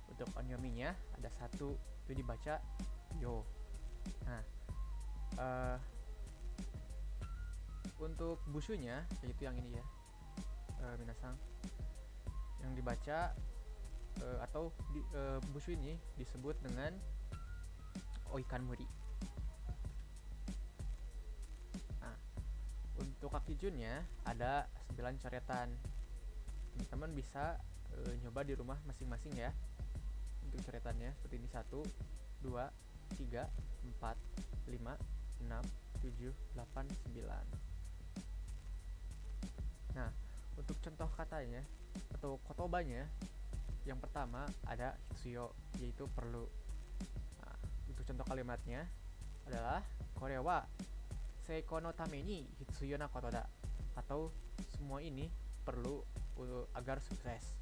Untuk onyominya ada 1, itu dibaca yo. Nah, untuk busunya yaitu yang ini ya, minasang, yang dibaca atau busu ini disebut dengan oikan muri. Nah, untuk kakijunnya ada 9 coretan. Teman-teman bisa nyoba di rumah masing-masing ya. Untuk coretannya seperti ini: 1, 2, 3, 4, 5, 6, 7, 8, 9. Nah, untuk contoh katanya atau kotobanya, yang pertama ada hitsuyo, yaitu perlu. Nah, untuk contoh kalimatnya adalah kore wa seiko no tame ni hitsuyo na koto da, atau semua ini perlu agar sukses.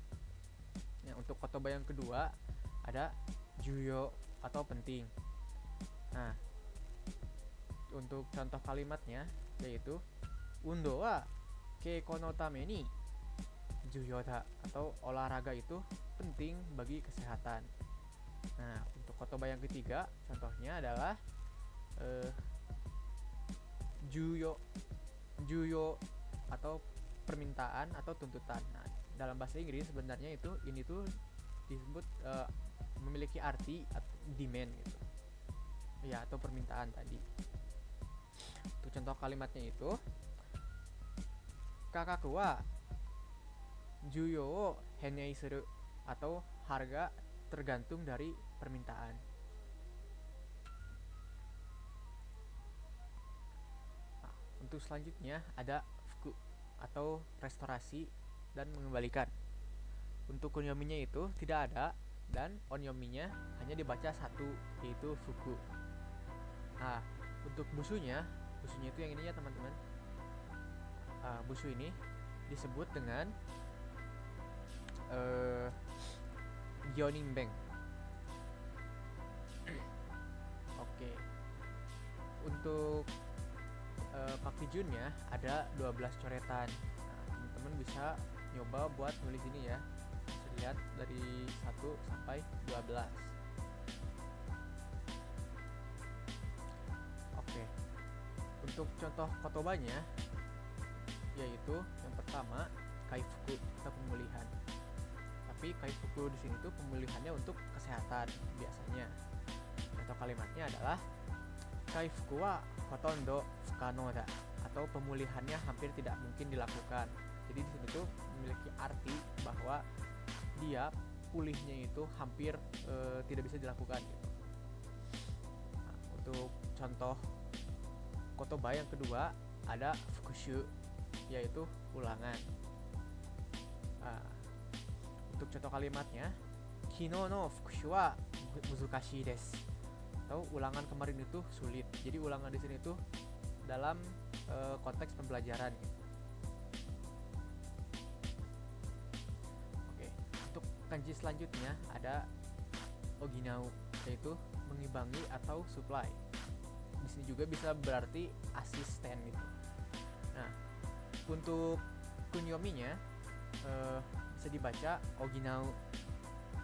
Nah, untuk kotoba yang kedua ada juyo atau penting. Nah, untuk contoh kalimatnya yaitu undo wa keiko no tame ni juyo da, atau olahraga itu penting bagi kesehatan. Nah, untuk kotoba yang ketiga contohnya adalah juyo atau permintaan atau tuntutan. Nah, dalam bahasa Inggris sebenarnya ini tuh disebut memiliki arti demand gitu ya, atau permintaan tadi. Untuk contoh kalimatnya itu kakaku wa juyo wo henei suru, atau harga tergantung dari permintaan. Nah, untuk selanjutnya ada fuku atau restorasi dan mengembalikan. Untuk kunyominya itu tidak ada, dan onyominya hanya dibaca 1, yaitu fuku. Nah, untuk busunya itu yang ini ya teman-teman. Bushu ini disebut dengan uh, Gyoninbeng. Oke. Untuk Kakijunnya ada 12 coretan. Nah, teman-teman bisa nyoba buat nulis ini ya. Bisa lihat dari 1 sampai 12. Oke. Untuk contoh kotobanya yaitu yang pertama kaifuku atau pemulihan. Tapi kaifuku di sini tuh pemulihannya untuk kesehatan biasanya. Contoh kalimatnya adalah kaifuku wa hotondo fukano da, atau pemulihannya hampir tidak mungkin dilakukan. Jadi di sini tuh memiliki arti bahwa dia pulihnya itu hampir tidak bisa dilakukan gitu. Nah, untuk contoh kotoba yang kedua ada fukushu, yaitu ulangan. Untuk contoh kalimatnya, kino no fukushu wa muzukashii desu, atau ulangan kemarin itu sulit. Jadi ulangan di sini tuh dalam konteks pembelajaran gitu. Oke, untuk kanji selanjutnya ada oginau, yaitu mengimbangi atau supply. Di sini juga bisa berarti asisten gitu. Nah, untuk kunyominya bisa dibaca oginau,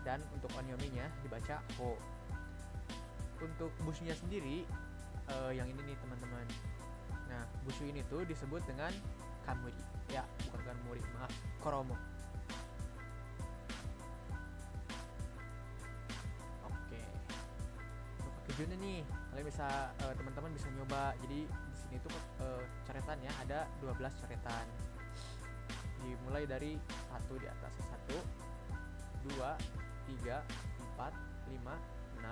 dan untuk onyominya dibaca ho. Untuk bushunya sendiri yang ini nih teman-teman. Nah, bushu ini tuh disebut dengan kamuri. Ya, bukan kamuri, maaf, koromo. Oke. Untuk kakijunnya nih, kalian bisa teman-teman bisa nyoba. Jadi di sini tuh coretannya ada 12 coretan. Dimulai dari 1 di atas, 1, 2, 3, 4, 5, 6,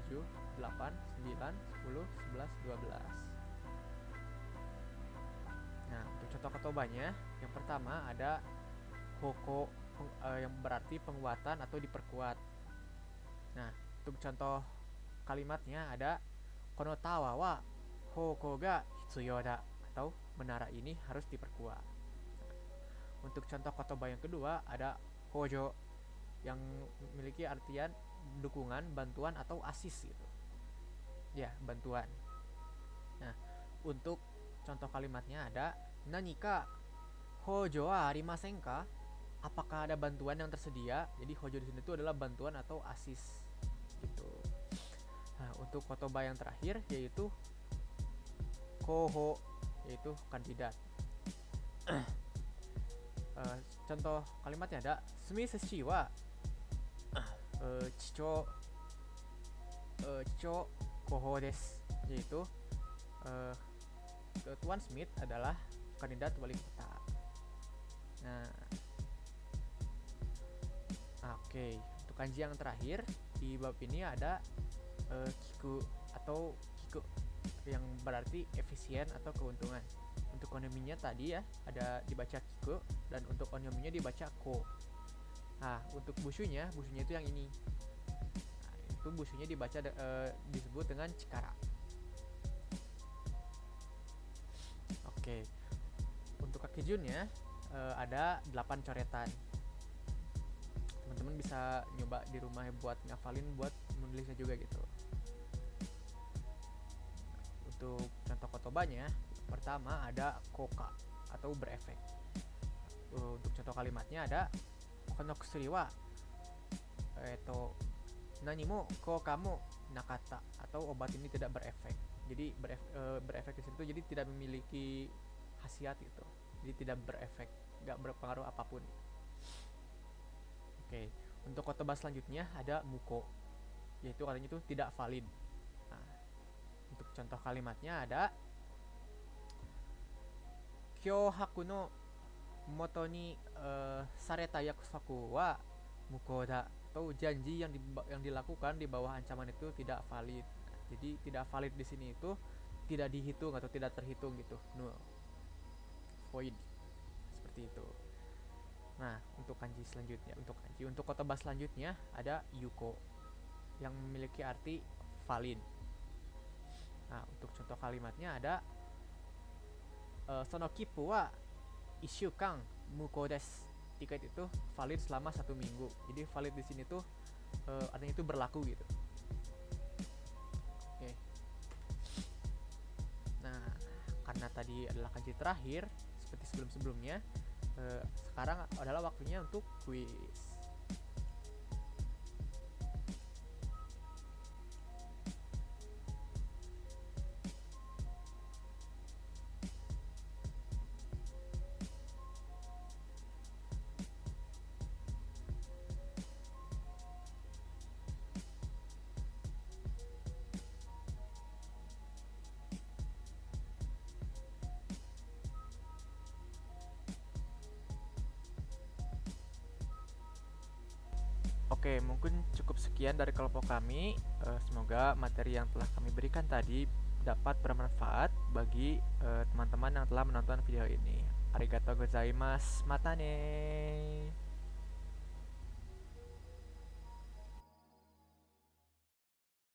7, 8, 9, 10, 11, 12. Nah, untuk contoh kotobanya, yang pertama ada hoko, yang berarti penguatan atau diperkuat. Nah, untuk contoh kalimatnya ada konotawa wa hoko ga hitsuyo da, atau menara ini harus diperkuat. Untuk contoh kotoba yang kedua ada hojo, yang memiliki artian dukungan, bantuan atau asis gitu. Ya, bantuan. Nah, untuk contoh kalimatnya ada nanika hojo wa arimasen ka? Apakah ada bantuan yang tersedia? Jadi hojo di sini itu adalah bantuan atau asis gitu. Nah, untuk kotoba yang terakhir yaitu koho, yaitu kandidat. Contoh kalimatnya ada sumiseshi wa chicho koho desu, yaitu Tuan Smith adalah kandidat wali kota. Nah, oke. Untuk kanji yang terakhir di bab ini ada kiku atau kiku, yang berarti efisien atau keuntungan. Untuk onominya tadi ya ada dibaca kiku, dan untuk onominya dibaca ko. Nah, untuk bushunya itu yang ini. Nah, itu bushunya dibaca disebut dengan cikara. Oke. Untuk kakijunnya ada 8 coretan. Teman-teman bisa nyoba di rumah buat ngafalin, buat menulisnya juga gitu. Untuk contoh kotobanya, pertama ada koka atau berefek. Untuk contoh kalimatnya ada kono kusuri wa nani mo koka mo nakata, atau obat ini tidak berefek. Jadi berefek di situ jadi tidak memiliki khasiat gitu. Jadi tidak berefek, nggak berpengaruh apapun. Oke, untuk kotoba selanjutnya ada muko, yaitu artinya itu tidak valid. Nah, untuk contoh kalimatnya ada kyohaku no moto ni sareta yakusoku wa mukoda, atau janji yang dilakukan di bawah ancaman itu tidak valid. Jadi tidak valid di sini itu tidak dihitung atau tidak terhitung gitu, null, void, seperti itu. Nah, untuk kanji selanjutnya, untuk kotoba selanjutnya ada yuko, yang memiliki arti valid. Nah, untuk contoh kalimatnya ada sono kipu wa 1週間 muko desu. Tiket itu valid selama 1 minggu. Jadi valid di sini tuh artinya itu berlaku gitu. Oke. Nah, karena tadi adalah kanji terakhir seperti sebelum-sebelumnya, sekarang adalah waktunya untuk quiz. Oke, mungkin cukup sekian dari kelompok kami. Semoga materi yang telah kami berikan tadi dapat bermanfaat bagi teman-teman yang telah menonton video ini. Arigatou gozaimasu. Mata ne.